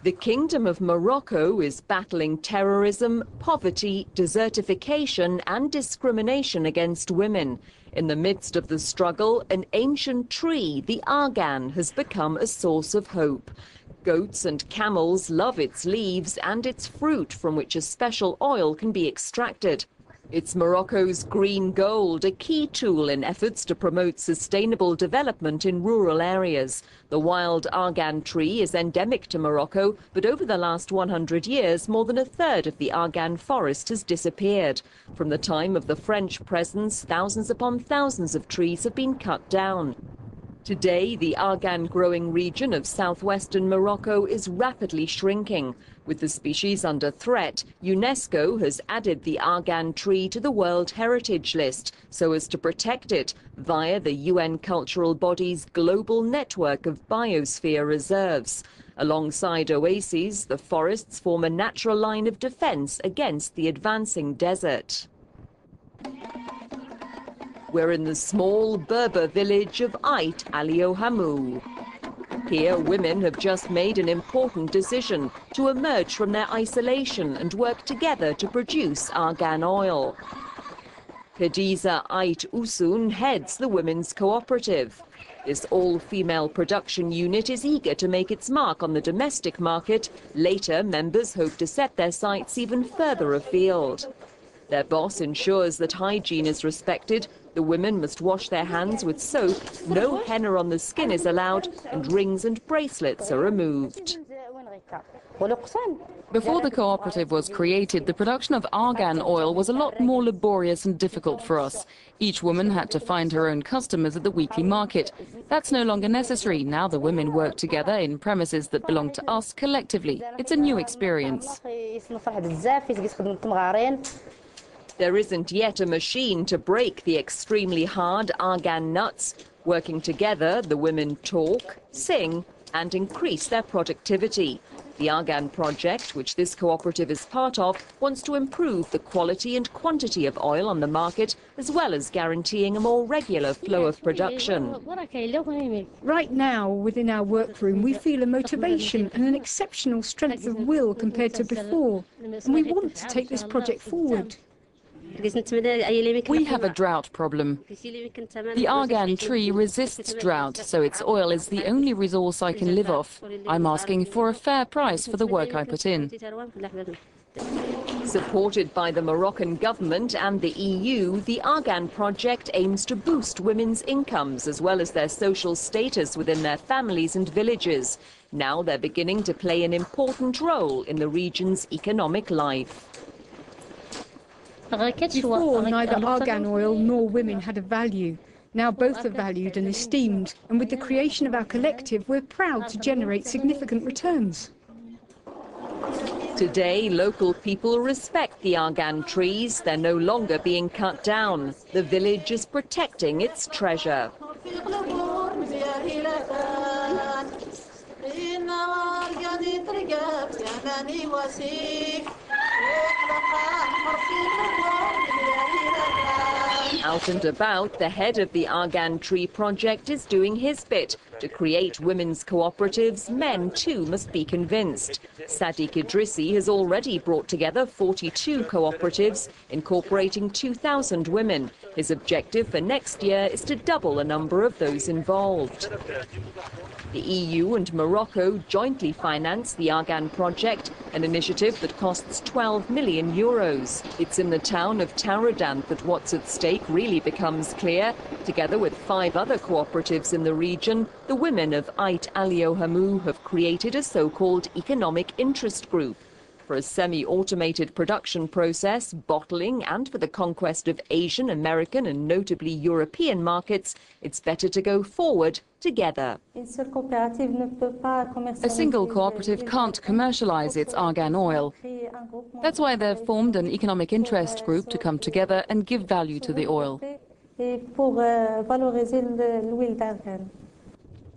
The Kingdom of Morocco is battling terrorism, poverty, desertification and discrimination against women. In the midst of the struggle, an ancient tree, the argan, has become a source of hope. Goats and camels love its leaves and its fruit, from which a special oil can be extracted. It's Morocco's green gold, a key tool in efforts to promote sustainable development in rural areas. The wild argan tree is endemic to Morocco, but over the last 100 years, more than a third of the argan forest has disappeared. From the time of the French presence, thousands upon thousands of trees have been cut down. Today, the argan-growing region of southwestern Morocco is rapidly shrinking. With the species under threat, UNESCO has added the argan tree to the World Heritage List so as to protect it via the UN cultural body's global network of biosphere reserves. Alongside oases, the forests form a natural line of defense against the advancing desert. We're in the small Berber village of Ait Aliohamou. Here, women have just made an important decision to emerge from their isolation and work together to produce argan oil. Khadiza Ait Usun heads the women's cooperative. This all-female production unit is eager to make its mark on the domestic market. Later, members hope to set their sights even further afield. Their boss ensures that hygiene is respected. The women must wash their hands with soap, no henna on the skin is allowed, and rings and bracelets are removed. Before the cooperative was created, the production of argan oil was a lot more laborious and difficult for us. Each woman had to find her own customers at the weekly market. That's no longer necessary. Now the women work together in premises that belong to us collectively. It's a new experience. There isn't yet a machine to break the extremely hard argan nuts. Working together, the women talk, sing, and increase their productivity. The Argan project, which this cooperative is part of, wants to improve the quality and quantity of oil on the market, as well as guaranteeing a more regular flow of production. Right now, within our workroom, we feel a motivation and an exceptional strength of will compared to before, and we want to take this project forward. We have a drought problem. The argan tree resists drought, so its oil is the only resource I can live off. I'm asking for a fair price for the work I put in. Supported by the Moroccan government and the EU, the Argan project aims to boost women's incomes as well as their social status within their families and villages. Now they're beginning to play an important role in the region's economic life. Before, neither argan oil nor women had a value. Now both are valued and esteemed, and with the creation of our collective, we're proud to generate significant returns. Today, local people respect the argan trees. They're no longer being cut down. The village is protecting its treasure. Out and about, the head of the Argan Tree Project is doing his bit. To create women's cooperatives, men too must be convinced. Sadiq Idrissi has already brought together 42 cooperatives, incorporating 2,000 women. His objective for next year is to double the number of those involved. The EU and Morocco jointly finance the Argan project, an initiative that costs 12 million euros. It's in the town of Tauradant that what's at stake really becomes clear. Together with 5 other cooperatives in the region, the women of Ait Aliohamou have created a so-called economic interest group. For a semi-automated production process, bottling, and for the conquest of Asian, American and notably European markets, it's better to go forward together. A single cooperative can't commercialize its argan oil. That's why they've formed an economic interest group to come together and give value to the oil.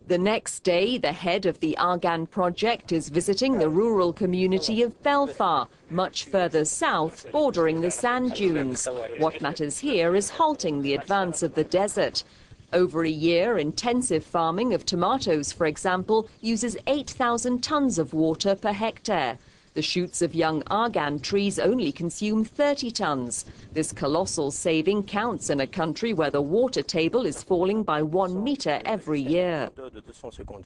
The next day, the head of the Argan project is visiting the rural community of Belfar, much further south, bordering the sand dunes. What matters here is halting the advance of the desert. Over a year, intensive farming of tomatoes, for example, uses 8,000 tons of water per hectare. The shoots of young argan trees only consume 30 tons. This colossal saving counts in a country where the water table is falling by 1 meter every year.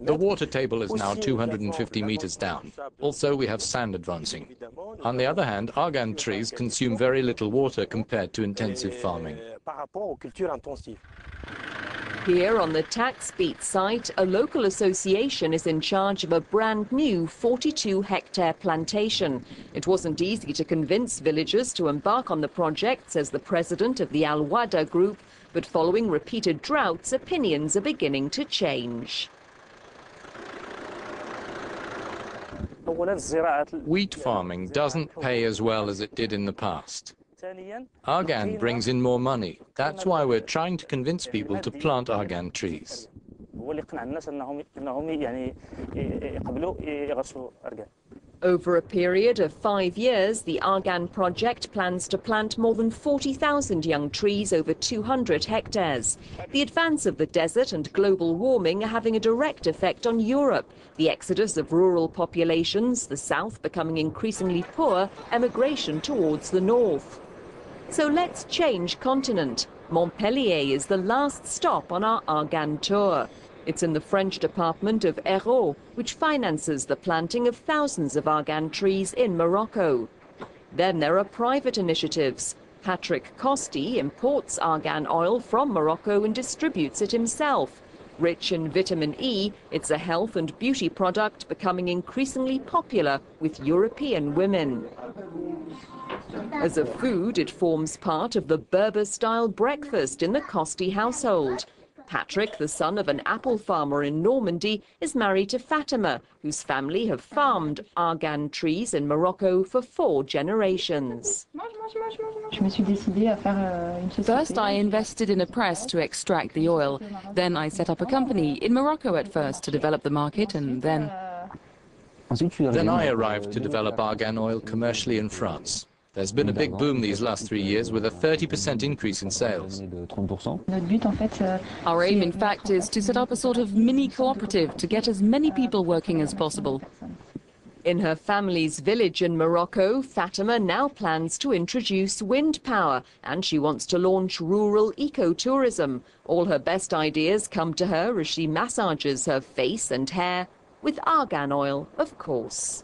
The water table is now 250 meters down. Also, we have sand advancing. On the other hand, argan trees consume very little water compared to intensive farming. Here on the Taxbeat site, a local association is in charge of a brand new 42-hectare plantation. It wasn't easy to convince villagers to embark on the project, says the president of the Al Wada group, but following repeated droughts, opinions are beginning to change. Wheat farming doesn't pay as well as it did in the past. Argan brings in more money. That's why we're trying to convince people to plant argan trees. Over a period of 5 years, the Argan project plans to plant more than 40,000 young trees over 200 hectares. The advance of the desert and global warming are having a direct effect on Europe. The exodus of rural populations, the south becoming increasingly poor, emigration towards the north. So let's change continent. Montpellier is the last stop on our Argan tour. It's in the French department of Hérault, which finances the planting of thousands of argan trees in Morocco. Then there are private initiatives. Patrick Costi imports argan oil from Morocco and distributes it himself. Rich in vitamin E, it's a health and beauty product becoming increasingly popular with European women. As a food, it forms part of the Berber-style breakfast in the Costi household. Patrick, the son of an apple farmer in Normandy, is married to Fatima, whose family have farmed argan trees in Morocco for 4 generations. First, I invested in a press to extract the oil. Then I set up a company in Morocco at first to develop the market, and then I arrived to develop argan oil commercially in France. There's been a big boom these last 3 years with a 30% increase in sales. Our aim, in fact, is to set up a sort of mini cooperative to get as many people working as possible. In her family's village in Morocco, Fatima now plans to introduce wind power, and she wants to launch rural ecotourism. All her best ideas come to her as she massages her face and hair with argan oil, of course.